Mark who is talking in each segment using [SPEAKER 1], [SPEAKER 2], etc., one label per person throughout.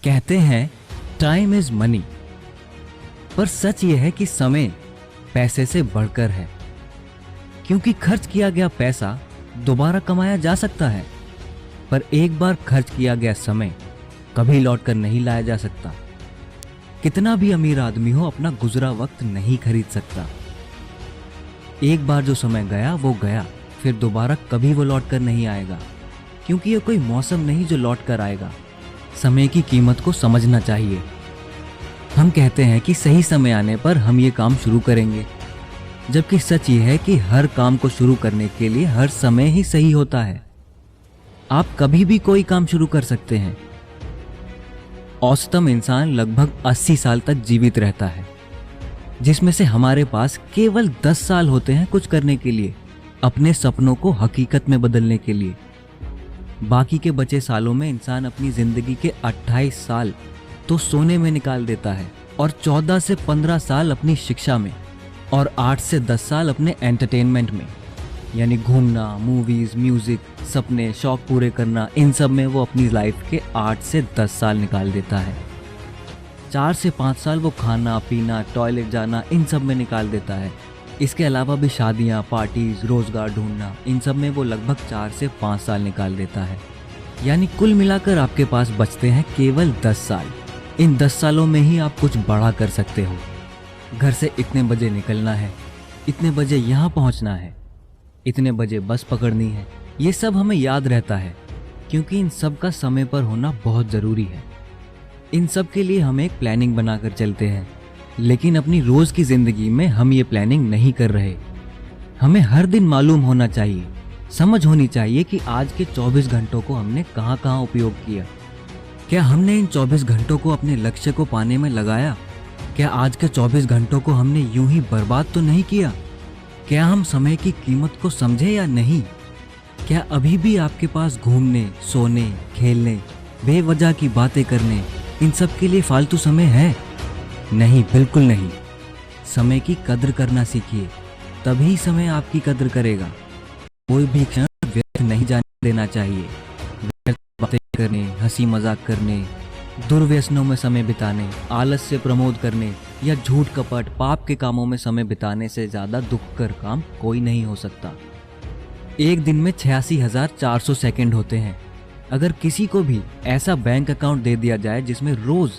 [SPEAKER 1] कहते हैं time is money, पर सच यह है कि समय पैसे से बढ़कर है, क्योंकि खर्च किया गया पैसा दोबारा कमाया जा सकता है, पर एक बार खर्च किया गया समय कभी लौटकर नहीं लाया जा सकता। कितना भी अमीर आदमी हो, अपना गुजरा वक्त नहीं खरीद सकता। एक बार जो समय गया वो गया, फिर दोबारा कभी वो लौट कर नहीं आएगा, क्योंकि ये कोई मौसम नहीं जो लौट कर आएगा। समय की कीमत को समझना चाहिए। हम कहते हैं कि सही समय आने पर हम ये काम शुरू करेंगे, जबकि सच ये है कि हर काम को शुरू करने के लिए हर समय ही सही होता है। आप कभी भी कोई काम शुरू कर सकते हैं। औसतन इंसान लगभग 80 साल तक जीवित रहता है, जिसमें से हमारे पास केवल 10 साल होते हैं कुछ करने के लिए, अपने सपनों को हकीकत में बदलने के लिए। बाकी के बचे सालों में इंसान अपनी जिंदगी के 28 साल तो सोने में निकाल देता है, और 14 से 15 साल अपनी शिक्षा में, और 8 से 10 साल अपने एंटरटेनमेंट में, यानी घूमना, मूवीज, म्यूजिक, सपने, शौक पूरे करना, इन सब में वो अपनी लाइफ के 8 से 10 साल निकाल देता है। 4 से 5 साल वो खाना पीना, टॉयलेट जाना, इन सब में निकाल देता है। इसके अलावा भी शादियाँ, पार्टीज, रोजगार ढूंढना, इन सब में वो लगभग 4 से 5 साल निकाल देता है। यानी कुल मिलाकर आपके पास बचते हैं केवल 10 साल। इन 10 सालों में ही आप कुछ बड़ा कर सकते हो। घर से इतने बजे निकलना है, इतने बजे यहाँ पहुँचना है, इतने बजे बस पकड़नी है, ये सब हमें याद रहता है, क्योंकि इन सब का समय पर होना बहुत ज़रूरी है। इन सब के लिए हम एक प्लानिंग बनाकर चलते हैं, लेकिन अपनी रोज की जिंदगी में हम ये प्लानिंग नहीं कर रहे। हमें हर दिन मालूम होना चाहिए, समझ होनी चाहिए कि आज के 24 घंटों को हमने कहाँ कहाँ उपयोग किया। क्या हमने इन 24 घंटों को अपने लक्ष्य को पाने में लगाया? क्या आज के 24 घंटों को हमने यूं ही बर्बाद तो नहीं किया? क्या हम समय की कीमत को समझे या नहीं? क्या अभी भी आपके पास घूमने, सोने, खेलने, बेवजह की बातें करने, इन सब के लिए फालतू समय है? नहीं, बिल्कुल नहीं। समय की कद्र करना सीखिए, तभी समय आपकी कद्र करेगा। कोई भी क्षण व्यर्थ नहीं जाने देना चाहिए। व्यर्थ बातें करने, हंसी मजाक करने, दुर्व्यसनों में समय बिताने, आलस से प्रमोद करने या झूठ कपट, पाप के कामों में समय बिताने से ज्यादा दुखकर काम कोई नहीं हो सकता। एक दिन में 86,400 सेकंड होते हैं। अगर किसी को भी ऐसा बैंक अकाउंट दे दिया जाए जिसमें रोज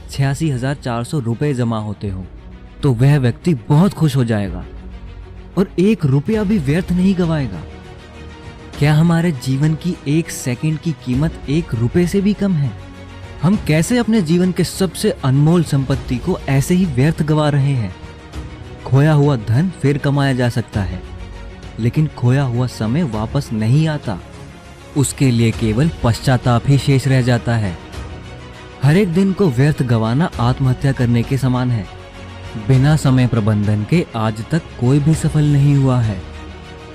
[SPEAKER 1] 86,400 रुपए जमा होते हो, तो वह व्यक्ति बहुत खुश हो जाएगा और 1 रुपया भी व्यर्थ नहीं गवाएगा। क्या हमारे जीवन की 1 सेकंड की कीमत 1 रुपए से भी कम है? हम कैसे अपने जीवन के सबसे अनमोल संपत्ति को ऐसे ही व्यर्थ गवा रहे हैं? खोया हुआ धन फिर कमाया जा सकता है, लेकिन खोया हुआ समय वापस नहीं आता। उसके लिए केवल पश्चाताप ही शेष रह जाता है। हर एक दिन को व्यर्थ गंवाना आत्महत्या करने के समान है। बिना समय प्रबंधन के आज तक कोई भी सफल नहीं हुआ है।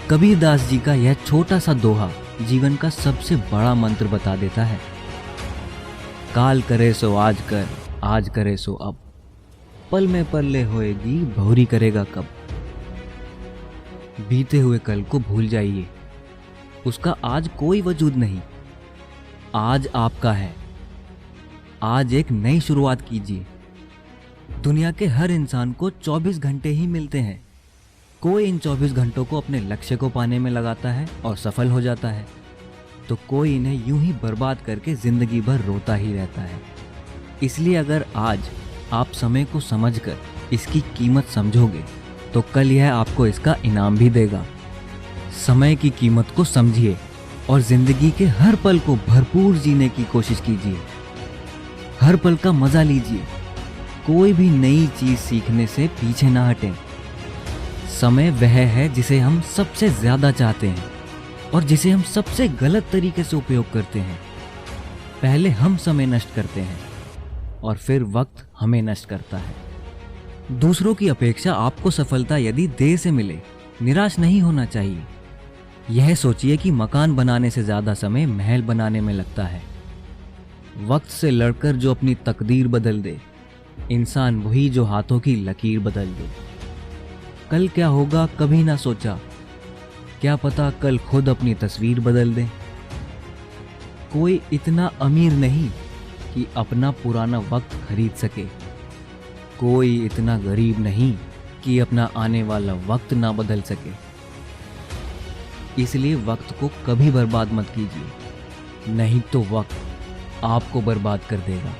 [SPEAKER 1] कबीरदास जी का यह छोटा सा दोहा जीवन का सबसे बड़ा मंत्र बता देता है। काल करे सो आज कर, आज करे सो अब, पल में पल्ले होएगी भौरी करेगा कब। बीते हुए कल को भूल जाइए, उसका आज कोई वजूद नहीं। आज आपका है। आज एक नई शुरुआत कीजिए। दुनिया के हर इंसान को 24 घंटे ही मिलते हैं। कोई इन 24 घंटों को अपने लक्ष्य को पाने में लगाता है और सफल हो जाता है, तो कोई इन्हें यूं ही बर्बाद करके जिंदगी भर रोता ही रहता है। इसलिए अगर आज आप समय को समझकर इसकी कीमत समझोगे, तो कल यह आपको इसका इनाम भी देगा। समय की कीमत को समझिए और जिंदगी के हर पल को भरपूर जीने की कोशिश कीजिए। हर पल का मजा लीजिए। कोई भी नई चीज सीखने से पीछे ना हटें। समय वह है जिसे हम सबसे ज्यादा चाहते हैं और जिसे हम सबसे गलत तरीके से उपयोग करते हैं। पहले हम समय नष्ट करते हैं और फिर वक्त हमें नष्ट करता है। दूसरों की अपेक्षा आपको सफलता यदि देर से मिले, निराश नहीं होना चाहिए। यह सोचिए कि मकान बनाने से ज्यादा समय महल बनाने में लगता है। वक्त से लड़कर जो अपनी तकदीर बदल दे, इंसान वही जो हाथों की लकीर बदल दे। कल क्या होगा कभी ना सोचा, क्या पता कल खुद अपनी तस्वीर बदल दे। कोई इतना अमीर नहीं कि अपना पुराना वक्त खरीद सके। कोई इतना गरीब नहीं कि अपना आने वाला वक्त ना बदल सके। इसलिए वक्त को कभी बर्बाद मत कीजिए, नहीं तो वक्त आपको बर्बाद कर देगा।